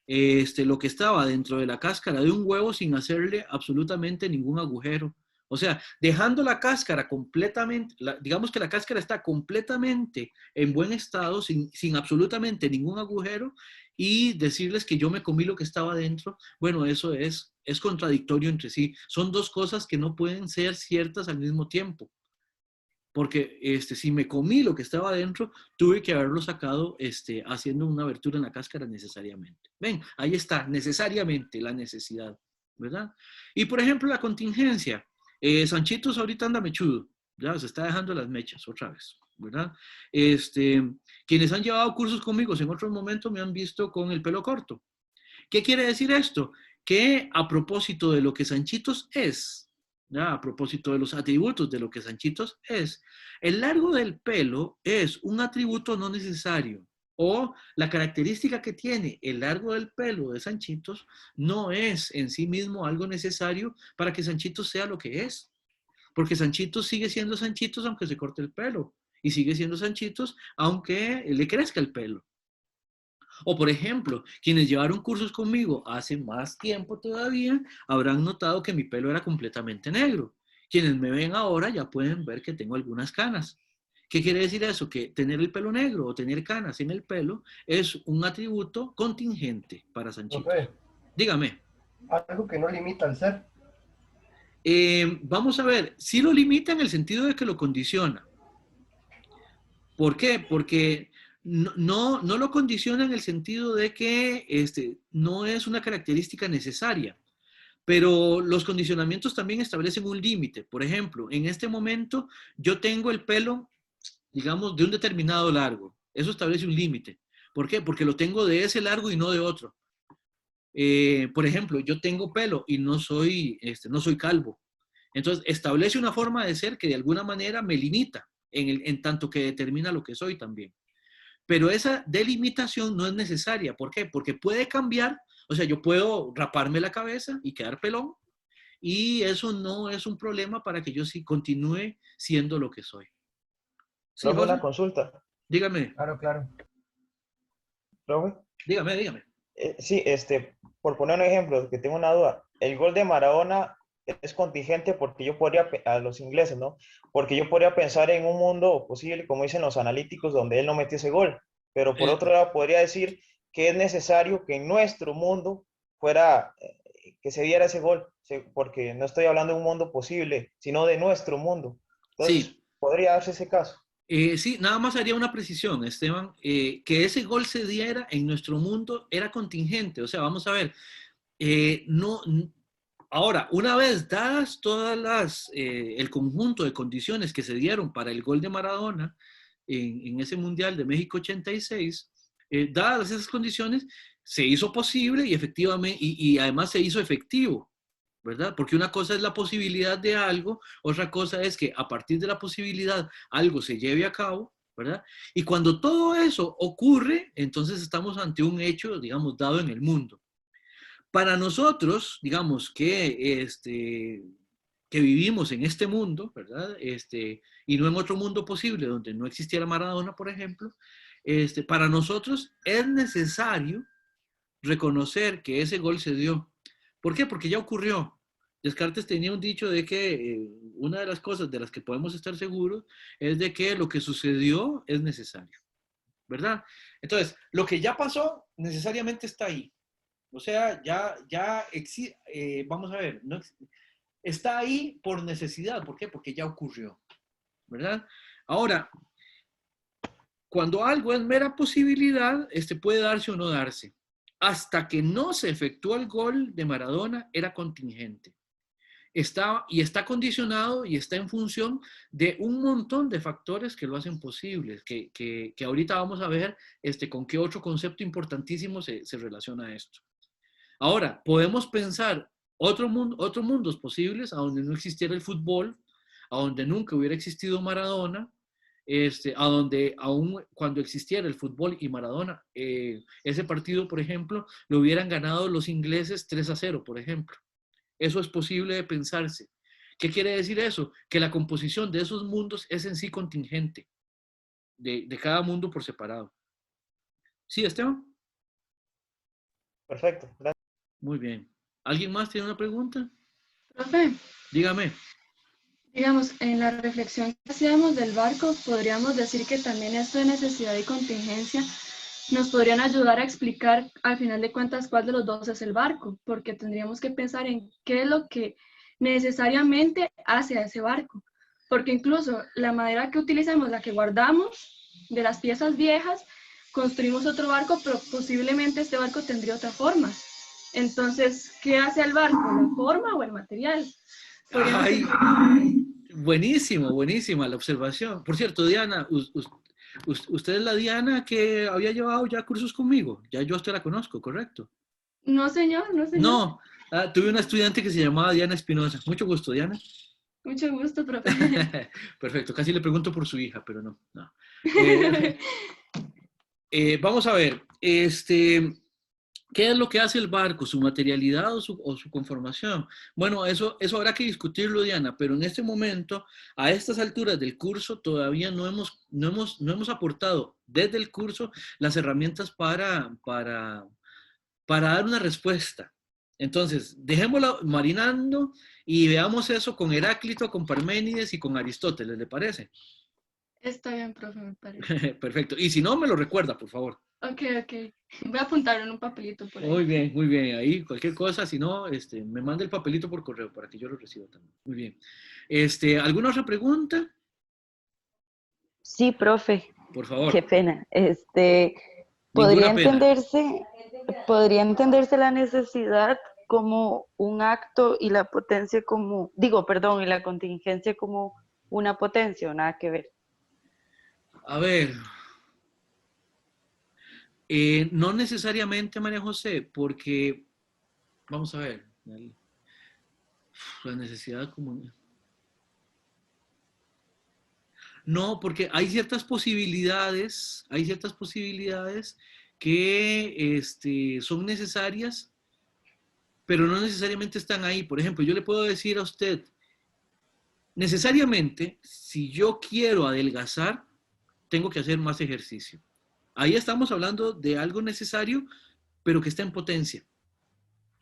lo que estaba dentro de la cáscara de un huevo sin hacerle absolutamente ningún agujero. O sea, dejando la cáscara completamente, digamos que la cáscara está completamente en buen estado, sin absolutamente ningún agujero, y decirles que yo me comí lo que estaba dentro, bueno, eso es contradictorio entre sí. Son dos cosas que no pueden ser ciertas al mismo tiempo. Porque si me comí lo que estaba dentro, tuve que haberlo sacado haciendo una abertura en la cáscara necesariamente. Ven, ahí está, necesariamente la necesidad, ¿verdad? Y por ejemplo, la contingencia. Sanchitos ahorita anda mechudo, ya se está dejando las mechas otra vez, ¿verdad? Quienes han llevado cursos conmigo en otros momentos me han visto con el pelo corto. ¿Qué quiere decir esto? Que a propósito de lo que Sanchitos es, ¿ya? A propósito de los atributos de lo que Sanchitos es, el largo del pelo es un atributo no necesario, o la característica que tiene el largo del pelo de Sanchitos no es en sí mismo algo necesario para que Sanchitos sea lo que es, porque Sanchitos sigue siendo Sanchitos aunque se corte el pelo, y sigue siendo Sanchitos aunque le crezca el pelo. O, por ejemplo, quienes llevaron cursos conmigo hace más tiempo todavía, habrán notado que mi pelo era completamente negro. Quienes me ven ahora ya pueden ver que tengo algunas canas. ¿Qué quiere decir eso? Que tener el pelo negro o tener canas en el pelo es un atributo contingente para Sanchitos. Profe, Dígame. algo que no limita al ser. Vamos a ver, sí lo limita en el sentido de que lo condiciona. ¿Por qué? Porque no lo condiciona en el sentido de que no es una característica necesaria, pero los condicionamientos también establecen un límite. Por ejemplo, en este momento yo tengo el pelo, digamos, de un determinado largo. Eso establece un límite. ¿Por qué? Porque lo tengo de ese largo y no de otro. Por ejemplo, yo tengo pelo y no soy calvo. Entonces, establece una forma de ser que de alguna manera me limita, en tanto que determina lo que soy también. Pero esa delimitación no es necesaria. ¿Por qué? Porque puede cambiar. O sea, yo puedo raparme la cabeza y quedar pelón, y eso no es un problema para que yo sí continúe siendo lo que soy. ¿Sí, Profe, José? una consulta. Dígame. Claro, claro. Profe. Dígame. Sí, por poner un ejemplo, que tengo una duda. El gol de Maradona es contingente porque yo podría, a los ingleses, ¿no? Porque yo podría pensar en un mundo posible, como dicen los analíticos, donde él no metió ese gol. Pero por otro lado, podría decir que es necesario que en nuestro mundo fuera, que se diera ese gol, porque no estoy hablando de un mundo posible, sino de nuestro mundo. Entonces, Sí. podría darse ese caso. Sí, nada más haría una precisión, Esteban, que ese gol se diera en nuestro mundo era contingente. O sea, vamos a ver, ahora, una vez dadas todas el conjunto de condiciones que se dieron para el gol de Maradona en ese Mundial de México 86, dadas esas condiciones, se hizo posible y efectivamente, y además se hizo efectivo, ¿verdad? Porque una cosa es la posibilidad de algo, otra cosa es que a partir de la posibilidad algo se lleve a cabo, ¿verdad? Y cuando todo eso ocurre, entonces estamos ante un hecho, digamos, dado en el mundo. Para nosotros, digamos, que vivimos en este mundo, ¿verdad? Y no en otro mundo posible donde no existiera Maradona, por ejemplo, para nosotros es necesario reconocer que ese gol se dio. ¿Por qué? Porque ya ocurrió. Descartes tenía un dicho de que una de las cosas de las que podemos estar seguros es de que lo que sucedió es necesario, ¿verdad? Entonces, lo que ya pasó necesariamente está ahí. O sea, vamos a ver, no, está ahí por necesidad. ¿Por qué? Porque ya ocurrió, ¿verdad? Ahora, cuando algo es mera posibilidad, puede darse o no darse. Hasta que no se efectuó el gol de Maradona, era contingente. Está condicionado y está en función de un montón de factores que lo hacen posible, que ahorita vamos a ver con qué otro concepto importantísimo se relaciona a esto. Ahora, podemos pensar otros mundos posibles a donde no existiera el fútbol, a donde nunca hubiera existido Maradona, a donde aún cuando existiera el fútbol y Maradona, ese partido, por ejemplo, lo hubieran ganado los ingleses 3-0, por ejemplo. Eso es posible de pensarse. ¿Qué quiere decir eso? Que la composición de esos mundos es en sí contingente, de cada mundo por separado. ¿Sí, Esteban? Perfecto, gracias. Muy bien. ¿Alguien más tiene una pregunta? Profe, Dígame. digamos, en la reflexión que hacíamos del barco, podríamos decir que también esto de necesidad y contingencia nos podrían ayudar a explicar al final de cuentas cuál de los dos es el barco, porque tendríamos que pensar en qué es lo que necesariamente hace a ese barco, porque incluso la madera que utilizamos, la que guardamos de las piezas viejas, construimos otro barco, pero posiblemente este barco tendría otra forma. Entonces, ¿qué hace al barco? ¿La forma o el material? Ay, buenísimo, buenísima la observación. Por cierto, Diana, usted es la Diana que había llevado ya cursos conmigo. Ya yo a usted la conozco, ¿correcto? No, señor, no, señor. No, tuve una estudiante que se llamaba Diana Espinosa. Mucho gusto, Diana. Mucho gusto, profe. Perfecto, casi le pregunto por su hija, pero no. Vamos a ver, ¿qué es lo que hace el barco? ¿Su materialidad o su conformación? Bueno, eso habrá que discutirlo, Diana, pero en este momento, a estas alturas del curso, todavía no hemos aportado desde el curso las herramientas para dar una respuesta. Entonces, dejémoslo marinando y veamos eso con Heráclito, con Parménides y con Aristóteles, ¿le parece? Está bien, profe, me parece. Perfecto. Y si no, me lo recuerda, por favor. Ok. Voy a apuntarlo en un papelito por ahí. Muy bien, muy bien. Ahí, cualquier cosa, si no, me manda el papelito por correo para que yo lo reciba también. Muy bien. ¿Alguna otra pregunta? Sí, profe. Por favor. Qué pena. Ninguna pena. ¿Podría entenderse la necesidad como un acto y la potencia como, y la contingencia como una potencia o nada que ver? A ver. No necesariamente, María José, porque, vamos a ver, la necesidad común. No, porque hay ciertas posibilidades que son necesarias, pero no necesariamente están ahí. Por ejemplo, yo le puedo decir a usted, necesariamente, si yo quiero adelgazar, tengo que hacer más ejercicio. Ahí estamos hablando de algo necesario, pero que está en potencia.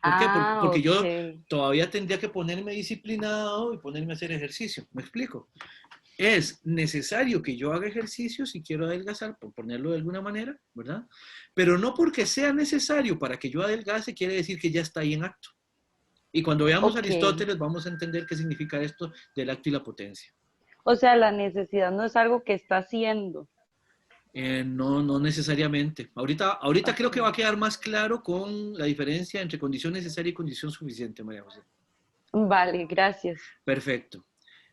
¿Por qué? Porque yo todavía tendría que ponerme disciplinado y ponerme a hacer ejercicio. ¿Me explico? Es necesario que yo haga ejercicio si quiero adelgazar, por ponerlo de alguna manera, ¿verdad? Pero no porque sea necesario para que yo adelgace, quiere decir que ya está ahí en acto. Y cuando veamos a Aristóteles, vamos a entender qué significa esto del acto y la potencia. O sea, la necesidad no es algo que está haciendo. No necesariamente. Ahorita creo que va a quedar más claro con la diferencia entre condición necesaria y condición suficiente, María José. Vale, gracias. Perfecto.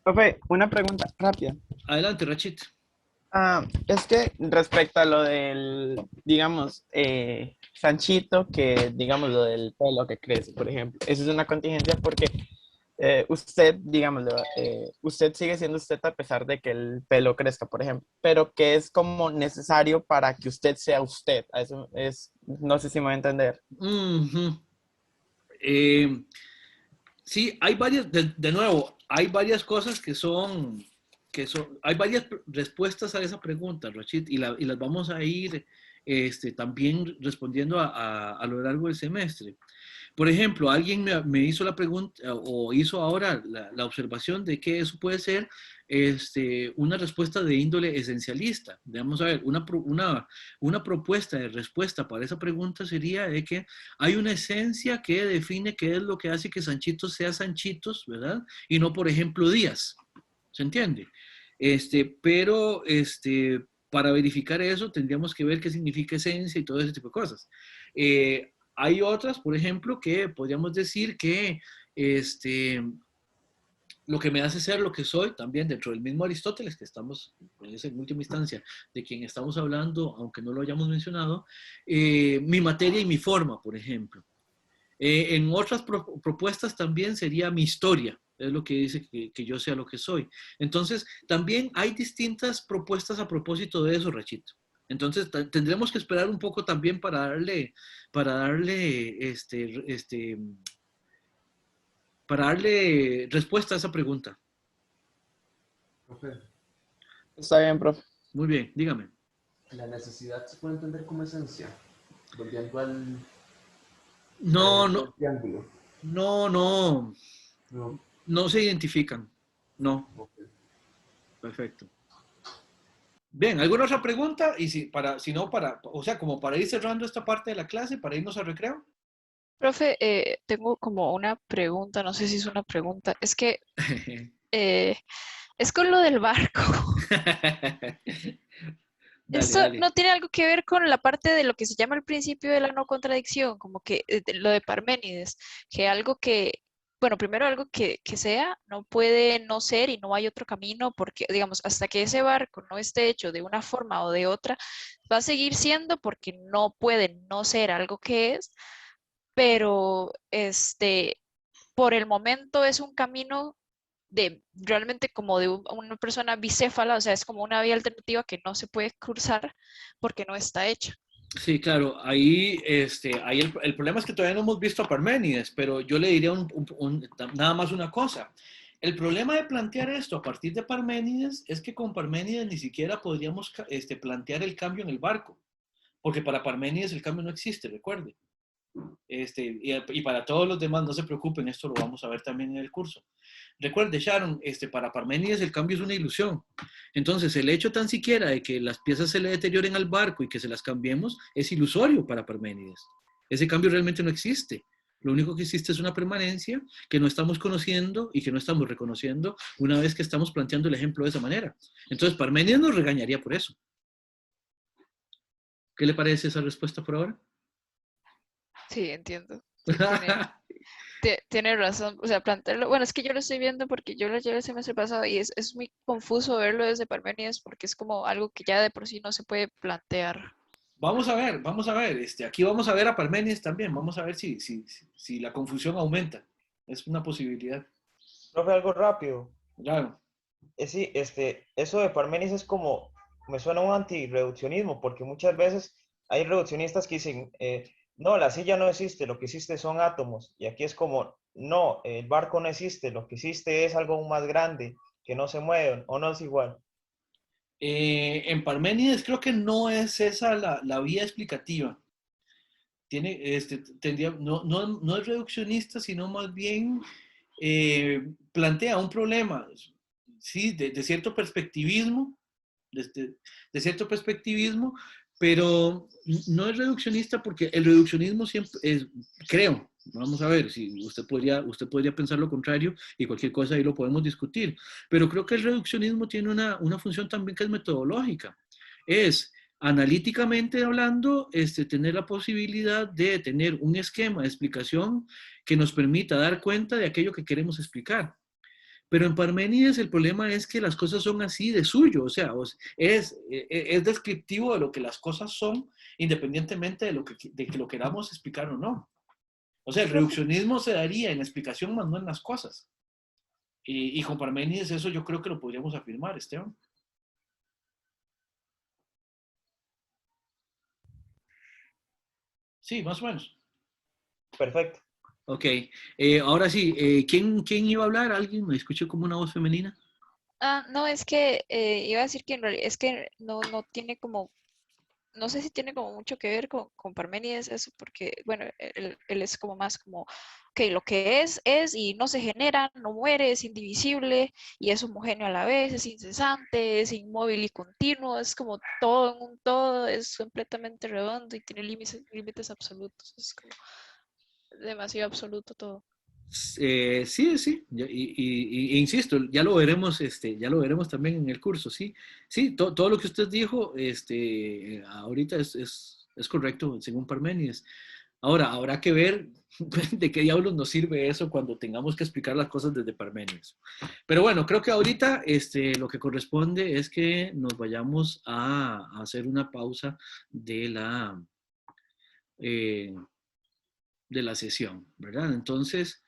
Profe, una pregunta rápida. Adelante, Rachid. Es que respecto a lo del, digamos, Sanchito, que digamos lo del pelo que crece, por ejemplo, eso es una contingencia porque usted, digámoslo, usted sigue siendo usted a pesar de que el pelo crezca, por ejemplo, pero que es como necesario para que usted sea usted. Eso es, no sé si me voy a entender. Sí, hay varias, de nuevo, hay varias cosas hay varias respuestas a esa pregunta, Rachid, y las vamos a ir también respondiendo a lo largo del semestre. Por ejemplo, alguien me hizo la pregunta o hizo ahora la observación de que eso puede ser una respuesta de índole esencialista. Vamos a ver, una propuesta de respuesta para esa pregunta sería de que hay una esencia que define qué es lo que hace que Sanchitos sea Sanchitos, ¿verdad? Y no, por ejemplo, Díaz. ¿Se entiende? Pero para verificar eso tendríamos que ver qué significa esencia y todo ese tipo de cosas. Hay otras, por ejemplo, que podríamos decir que lo que me hace ser lo que soy, también dentro del mismo Aristóteles, que estamos, pues, en última instancia, de quien estamos hablando, aunque no lo hayamos mencionado, mi materia y mi forma, por ejemplo. En otras propuestas también sería mi historia, es lo que dice que yo sea lo que soy. Entonces, también hay distintas propuestas a propósito de eso, Rachito. Entonces, tendremos que esperar un poco también para darle para darle respuesta a esa pregunta. Profe, Está bien, profe. Muy bien, dígame. la necesidad se puede entender como esencia, volviendo al No, no, triángulo. no No, se identifican. No, ok. perfecto. Bien, ¿alguna otra pregunta? Y si no, o sea, como para ir cerrando esta parte de la clase, para irnos al recreo. Profe, tengo como una pregunta, no sé si es una pregunta. Es que es con lo del barco. Dale, Esto dale. no tiene algo que ver con la parte de lo que se llama el principio de la no contradicción, como que lo de Parménides, que algo que, bueno, primero algo que sea, no puede no ser y no hay otro camino, porque, digamos, hasta que ese barco no esté hecho de una forma o de otra, va a seguir siendo porque no puede no ser algo que es, pero por el momento es un camino de realmente como de una persona bicéfala, o sea, es como una vía alternativa que no se puede cruzar porque no está hecha. Sí, claro, ahí el problema es que todavía no hemos visto a Parménides, pero yo le diría nada más una cosa. El problema de plantear esto a partir de Parménides es que con Parménides ni siquiera podríamos plantear el cambio en el barco, porque para Parménides el cambio no existe, recuerde. Y para todos los demás, no se preocupen, esto lo vamos a ver también en el curso. Recuerde, Sharon, para Parménides el cambio es una ilusión. Entonces, el hecho tan siquiera de que las piezas se le deterioren al barco y que se las cambiemos es ilusorio para Parménides. Ese cambio realmente no existe. Lo único que existe es una permanencia que no estamos conociendo y que no estamos reconociendo una vez que estamos planteando el ejemplo de esa manera. Entonces, Parménides nos regañaría por eso. ¿Qué le parece esa respuesta por ahora? Sí, entiendo. Sí, tiene razón. O sea, plantearlo. Bueno, es que yo lo estoy viendo porque yo lo llevé el semestre pasado y es muy confuso verlo desde Parménides porque es como algo que ya de por sí no se puede plantear. Vamos a ver. Aquí vamos a ver a Parménides también. Vamos a ver si la confusión aumenta. Es una posibilidad. Profe, algo rápido. Claro. Sí, eso de Parménides es como, me suena un antirreduccionismo, porque muchas veces hay reduccionistas que dicen, no, la silla no existe, lo que existe son átomos. Y aquí es como, no, el barco no existe, lo que existe es algo aún más grande, que no se mueve, o no es igual. En Parménides creo que no es esa la vía explicativa. No es reduccionista, sino más bien plantea un problema, sí, de cierto perspectivismo, de cierto perspectivismo, pero no es reduccionista porque el reduccionismo siempre es, creo, vamos a ver, si usted podría pensar lo contrario y cualquier cosa ahí lo podemos discutir, pero creo que el reduccionismo tiene una función también que es metodológica, es analíticamente hablando, tener la posibilidad de tener un esquema de explicación que nos permita dar cuenta de aquello que queremos explicar. Pero en Parménides el problema es que las cosas son así de suyo, o sea, es descriptivo de lo que las cosas son, independientemente de que lo queramos explicar o no. O sea, el reduccionismo se daría en la explicación, más no en las cosas. Y con Parménides eso yo creo que lo podríamos afirmar, Esteban. Sí, más o menos. Perfecto. Ok, ahora sí, ¿quién iba a hablar? ¿Alguien? Me escuché como una voz femenina. Ah, no, es que iba a decir que en realidad es que no tiene como, no sé si tiene como mucho que ver con Parménides eso, porque, bueno, él es como más como, que lo que es y no se genera, no muere, es indivisible y es homogéneo a la vez, es incesante, es inmóvil y continuo, es como todo en un todo, es completamente redondo y tiene límites absolutos, es como demasiado absoluto todo. Sí, insisto, ya lo veremos también en el curso, sí, todo lo que usted dijo, ahorita es correcto según Parménides. Ahora, habrá que ver de qué diablos nos sirve eso cuando tengamos que explicar las cosas desde Parménides. Pero bueno, creo que ahorita lo que corresponde es que nos vayamos a hacer una pausa de la sesión, ¿verdad? Entonces,